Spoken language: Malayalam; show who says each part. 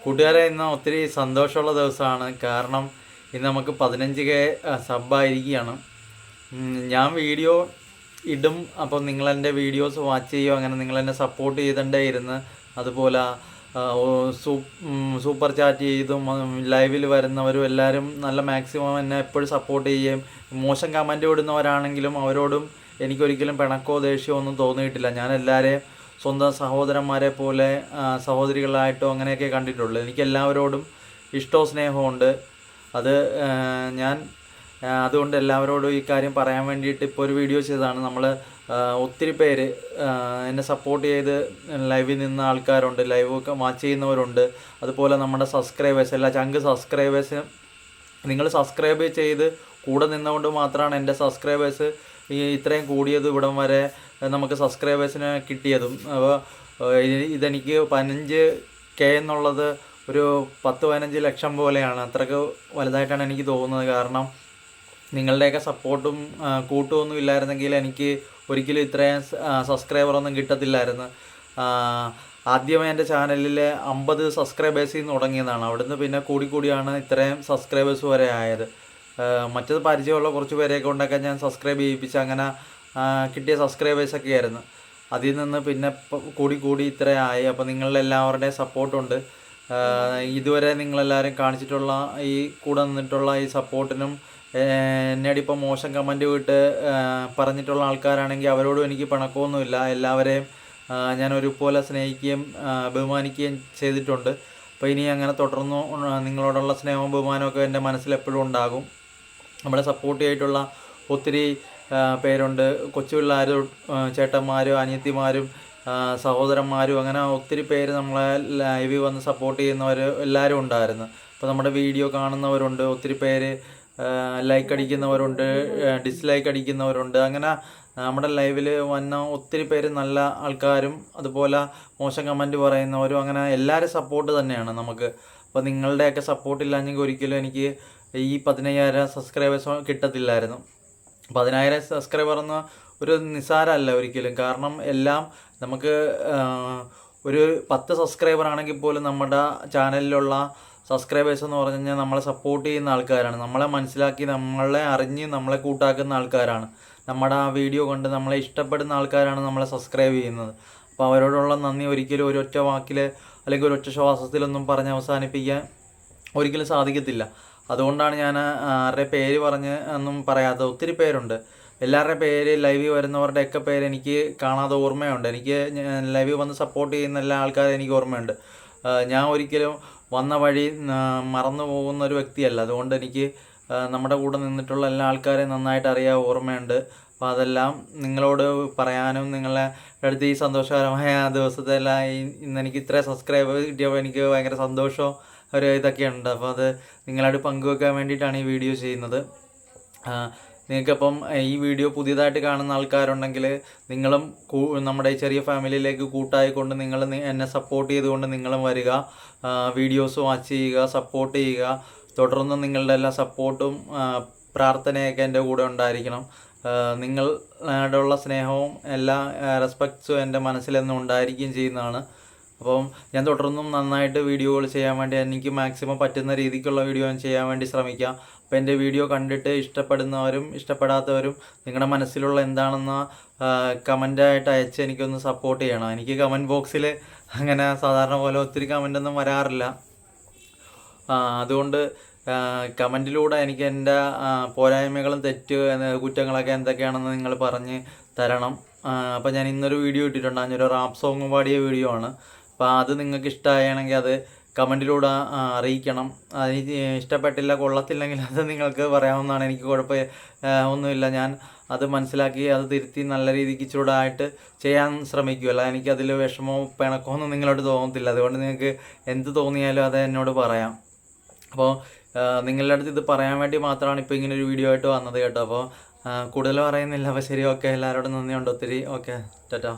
Speaker 1: കൂട്ടുകാരെ, ഇന്ന് ഒത്തിരി സന്തോഷമുള്ള ദിവസമാണ്. കാരണം ഇന്ന് നമുക്ക് 15K സബ്ബായിരിക്കുകയാണ്. ഞാൻ വീഡിയോ ഇടും, അപ്പോൾ നിങ്ങളെൻ്റെ വീഡിയോസ് വാച്ച് ചെയ്യുമോ, അങ്ങനെ നിങ്ങളെന്നെ സപ്പോർട്ട് ചെയ്തേ ഇരുന്ന്. അതുപോലെ സൂപ്പർ ചാറ്റ് ചെയ്തും ലൈവിൽ വരുന്നവരും എല്ലാവരും നല്ല മാക്സിമം എന്നെ എപ്പോഴും സപ്പോർട്ട് ചെയ്യുകയും മോശം കമൻറ്റ് വിടുന്നവരാണെങ്കിലും അവരോടും എനിക്കൊരിക്കലും പിണക്കോ ദേഷ്യമോ ഒന്നും തോന്നിയിട്ടില്ല. ഞാൻ എല്ലാവരെയും സ്വന്തം സഹോദരന്മാരെ പോലെ സഹോദരികളായിട്ടോ അങ്ങനെയൊക്കെ കണ്ടിട്ടുള്ളൂ. എനിക്കെല്ലാവരോടും ഇഷ്ടവും സ്നേഹമുണ്ട്. അത് ഞാൻ അതുകൊണ്ട് എല്ലാവരോടും ഈ കാര്യം പറയാൻ വേണ്ടിയിട്ട് ഇപ്പോൾ ഒരു വീഡിയോ ചെയ്തതാണ്. നമ്മൾ ഒത്തിരി പേര് എന്നെ സപ്പോർട്ട് ചെയ്ത് ലൈവിൽ നിന്ന ആൾക്കാരുണ്ട്, ലൈവൊക്കെ വാച്ച് ചെയ്യുന്നവരുണ്ട്. അതുപോലെ നമ്മുടെ സബ്സ്ക്രൈബേഴ്സ്, എല്ലാ ചങ്ക് സബ്സ്ക്രൈബേഴ്സ്, നിങ്ങൾ സബ്സ്ക്രൈബ് ചെയ്ത് കൂടെ നിന്നുകൊണ്ട് മാത്രമാണ് എൻ്റെ സബ്സ്ക്രൈബേഴ്സ് ഇത്രയും കൂടിയതും ഇവിടം വരെ നമുക്ക് സബ്സ്ക്രൈബേഴ്സിന് കിട്ടിയതും. അപ്പോൾ ഇതെനിക്ക് 15K എന്നുള്ളത് ഒരു 10-15 ലക്ഷം പോലെയാണ്. അത്രയ്ക്ക് വലുതായിട്ടാണ് എനിക്ക് തോന്നുന്നത്. കാരണം നിങ്ങളുടെയൊക്കെ സപ്പോർട്ടും കൂട്ടുമൊന്നും ഇല്ലായിരുന്നെങ്കിൽ എനിക്ക് ഒരിക്കലും ഇത്രയും സബ്സ്ക്രൈബറൊന്നും കിട്ടത്തില്ലായിരുന്നു. ആദ്യമേ എൻ്റെ ചാനലിൽ 50 സബ്സ്ക്രൈബേഴ്സിൽ നിന്ന് തുടങ്ങിയതാണ്. അവിടുന്ന് പിന്നെ കൂടിയാണ് ഇത്രയും സബ്സ്ക്രൈബേഴ്സ് വരെ ആയത്. മറ്റത് പരിചയമുള്ള കുറച്ച് പേരെയൊക്കെ കൊണ്ടൊക്കെ ഞാൻ സബ്സ്ക്രൈബ് ചെയ്യിപ്പിച്ച് അങ്ങനെ കിട്ടിയ സബ്സ്ക്രൈബേഴ്സൊക്കെ ആയിരുന്നു. അതിൽ നിന്ന് പിന്നെ കൂടി ഇത്രയായി. അപ്പോൾ നിങ്ങളെല്ലാവരുടെയും സപ്പോർട്ടുണ്ട്. ഇതുവരെ നിങ്ങളെല്ലാവരും കാണിച്ചിട്ടുള്ള ഈ കൂടെ നിന്നിട്ടുള്ള ഈ സപ്പോർട്ടിനും എന്നോട് ഇപ്പോൾ മോശം കമൻറ്റ് വിട്ട് പറഞ്ഞിട്ടുള്ള ആൾക്കാരാണെങ്കിൽ അവരോടും എനിക്ക് പിണക്കമൊന്നുമില്ല. എല്ലാവരെയും ഞാൻ ഒരുപോലെ സ്നേഹിക്കുകയും ബഹുമാനിക്കുകയും ചെയ്തിട്ടുണ്ട്. അപ്പോൾ ഇനി അങ്ങനെ തുടർന്നു നിങ്ങളോടുള്ള സ്നേഹവും ബഹുമാനമൊക്കെ എൻ്റെ മനസ്സിലെപ്പോഴും ഉണ്ടാകും. നമ്മളെ സപ്പോർട്ട് ചെയ്തിട്ടുള്ള ഒത്തിരി പേരുണ്ട്. കൊച്ചു പിള്ളേരും ചേട്ടന്മാരും അനിയത്തിമാരും സഹോദരന്മാരും അങ്ങനെ ഒത്തിരി പേര് നമ്മളെ ലൈവിൽ വന്ന് സപ്പോർട്ട് ചെയ്യുന്നവർ എല്ലാവരും ഉണ്ടായിരുന്നു. അപ്പോൾ നമ്മുടെ വീഡിയോ കാണുന്നവരുണ്ട്, ഒത്തിരി പേര് ലൈക്ക് അടിക്കുന്നവരുണ്ട്, ഡിസ്ലൈക്ക് അടിക്കുന്നവരുണ്ട്. അങ്ങനെ നമ്മുടെ ലൈവിൽ വന്ന ഒത്തിരി പേര് നല്ല ആൾക്കാരും അതുപോലെ മോശം കമൻറ്റ് പറയുന്നവരും, അങ്ങനെ എല്ലാവരും സപ്പോർട്ട് തന്നെയാണ് നമുക്ക്. അപ്പോൾ നിങ്ങളുടെയൊക്കെ സപ്പോർട്ടില്ലാഞ്ഞെങ്കിൽ ഒരിക്കലും എനിക്ക് ഈ 15,000 സബ്സ്ക്രൈബേഴ്സ് കിട്ടത്തില്ലായിരുന്നു. 15,000 സബ്സ്ക്രൈബർ എന്ന ഒരു നിസ്സാരമല്ല ഒരിക്കലും. കാരണം എല്ലാം നമുക്ക് ഒരു 10 സബ്സ്ക്രൈബർ ആണെങ്കിൽ പോലും നമ്മുടെ ചാനലിലുള്ള സബ്സ്ക്രൈബേഴ്സ് എന്ന് പറഞ്ഞു കഴിഞ്ഞാൽ നമ്മളെ സപ്പോർട്ട് ചെയ്യുന്ന ആൾക്കാരാണ്. നമ്മളെ മനസ്സിലാക്കി നമ്മളെ അറിഞ്ഞ് നമ്മളെ കൂട്ടാക്കുന്ന ആൾക്കാരാണ്. നമ്മുടെ ആ വീഡിയോ കണ്ട് നമ്മളെ ഇഷ്ടപ്പെടുന്ന ആൾക്കാരാണ് നമ്മളെ സബ്സ്ക്രൈബ് ചെയ്യുന്നത്. അപ്പോൾ അവരോടുള്ള നന്ദി ഒരിക്കലും ഒരൊറ്റ വാക്കിൽ അല്ലെങ്കിൽ ഒരൊറ്റ ശ്വാസത്തിലൊന്നും പറഞ്ഞ് അവസാനിപ്പിക്കാൻ ഒരിക്കലും സാധിക്കത്തില്ല. അതുകൊണ്ടാണ് ഞാൻ ആരുടെ പേര് പറഞ്ഞ് ഒന്നും പറയാത്തത്. ഒത്തിരി പേരുണ്ട്. എല്ലാവരുടെയും പേര് ലൈവിൽ വരുന്നവരുടെയൊക്കെ പേര് എനിക്ക് കാണാതെ ഓർമ്മയുണ്ട്. എനിക്ക് ലൈവിൽ വന്ന് സപ്പോർട്ട് ചെയ്യുന്ന എല്ലാ ആൾക്കാരും എനിക്ക് ഓർമ്മയുണ്ട്. ഞാൻ ഒരിക്കലും വന്ന വഴി മറന്നു പോകുന്നൊരു വ്യക്തിയല്ല. അതുകൊണ്ട് എനിക്ക് നമ്മുടെ കൂടെ നിന്നിട്ടുള്ള എല്ലാ ആൾക്കാരെയും നന്നായിട്ട് അറിയാൻ ഓർമ്മയുണ്ട്. അപ്പോൾ അതെല്ലാം നിങ്ങളോട് പറയാനും നിങ്ങളെ അടുത്ത് ഈ സന്തോഷകരമായ ദിവസത്തെല്ലാം ഇന്നെനിക്ക് ഇത്ര സബ്സ്ക്രൈബ് കിട്ടിയപ്പോൾ എനിക്ക് ഭയങ്കര സന്തോഷവും ഒരു ഇതൊക്കെയുണ്ട്. അപ്പോൾ അത് നിങ്ങളോട് പങ്കുവെക്കാൻ വേണ്ടിയിട്ടാണ് ഈ വീഡിയോ ചെയ്യുന്നത്. നിങ്ങൾക്കപ്പം ഈ വീഡിയോ പുതിയതായിട്ട് കാണുന്ന ആൾക്കാരുണ്ടെങ്കിൽ നിങ്ങളും നമ്മുടെ ഈ ചെറിയ ഫാമിലിയിലേക്ക് കൂട്ടായിക്കൊണ്ട് നിങ്ങൾ എന്നെ സപ്പോർട്ട് ചെയ്തുകൊണ്ട് നിങ്ങളും വരിക, വീഡിയോസ് വാച്ച് ചെയ്യുക, സപ്പോർട്ട് ചെയ്യുക. തുടർന്ന് നിങ്ങളുടെ എല്ലാ സപ്പോർട്ടും പ്രാർത്ഥനയൊക്കെ എൻ്റെ കൂടെ ഉണ്ടായിരിക്കണം. നിങ്ങളോടുള്ള സ്നേഹവും എല്ലാ റെസ്പെക്ട്സും എൻ്റെ മനസ്സിലെന്നും ഉണ്ടായിരിക്കുകയും ചെയ്യുന്നതാണ്. അപ്പം ഞാൻ തുടർന്നും നന്നായിട്ട് വീഡിയോകൾ ചെയ്യാൻ വേണ്ടി എനിക്ക് മാക്സിമം പറ്റുന്ന രീതിക്കുള്ള വീഡിയോ ഞാൻ ചെയ്യാൻ വേണ്ടി ശ്രമിക്കാം. അപ്പോൾ എൻ്റെ വീഡിയോ കണ്ടിട്ട് ഇഷ്ടപ്പെടുന്നവരും ഇഷ്ടപ്പെടാത്തവരും നിങ്ങളുടെ മനസ്സിലുള്ള എന്താണെന്ന് കമൻ്റായിട്ട് അയച്ച് എനിക്കൊന്ന് സപ്പോർട്ട് ചെയ്യണം. എനിക്ക് കമൻറ്റ് ബോക്സിൽ അങ്ങനെ സാധാരണ പോലെ ഒത്തിരി കമൻ്റൊന്നും വരാറില്ല. അതുകൊണ്ട് കമൻറ്റിലൂടെ എനിക്ക് എൻ്റെ പോരായ്മകളും കുറ്റങ്ങളൊക്കെ എന്തൊക്കെയാണെന്ന് നിങ്ങൾ പറഞ്ഞ് തരണം. അപ്പോൾ ഞാൻ ഇന്നൊരു വീഡിയോ ഇട്ടിട്ടുണ്ട്. അതിനൊരു റാപ്പ് സോങ് പാടിയ വീഡിയോ ആണ്. അപ്പോൾ അത് നിങ്ങൾക്ക് ഇഷ്ടമാണെങ്കിൽ അത് കമൻറ്റിലൂടെ അറിയിക്കണം. അതിന് ഇഷ്ടപ്പെട്ടില്ല കൊള്ളത്തില്ലെങ്കിൽ അത് നിങ്ങൾക്ക് പറയാവുന്നതാണ്. എനിക്ക് ഒന്നുമില്ല. ഞാൻ അത് മനസ്സിലാക്കി അത് തിരുത്തി നല്ല രീതിക്ക് ചൂടായിട്ട് ചെയ്യാൻ ശ്രമിക്കുമല്ല. എനിക്കതിൽ വിഷമോ പിണക്കമൊന്നും നിങ്ങളോട് തോന്നത്തില്ല. അതുകൊണ്ട് നിങ്ങൾക്ക് എന്ത് തോന്നിയാലും അത് എന്നോട് പറയാം. അപ്പോൾ നിങ്ങളുടെ അടുത്ത് ഇത് പറയാൻ വേണ്ടി മാത്രമാണ് ഇപ്പോൾ ഇങ്ങനെ ഒരു വീഡിയോ ആയിട്ട് വന്നത് കേട്ടോ. അപ്പോൾ കൂടുതൽ പറയുന്നില്ല. അപ്പോൾ ശരി, ഓക്കെ. എല്ലാവരോടും നന്ദിയുണ്ട് ഒത്തിരി. ഓക്കെ, ടാറ്റാ.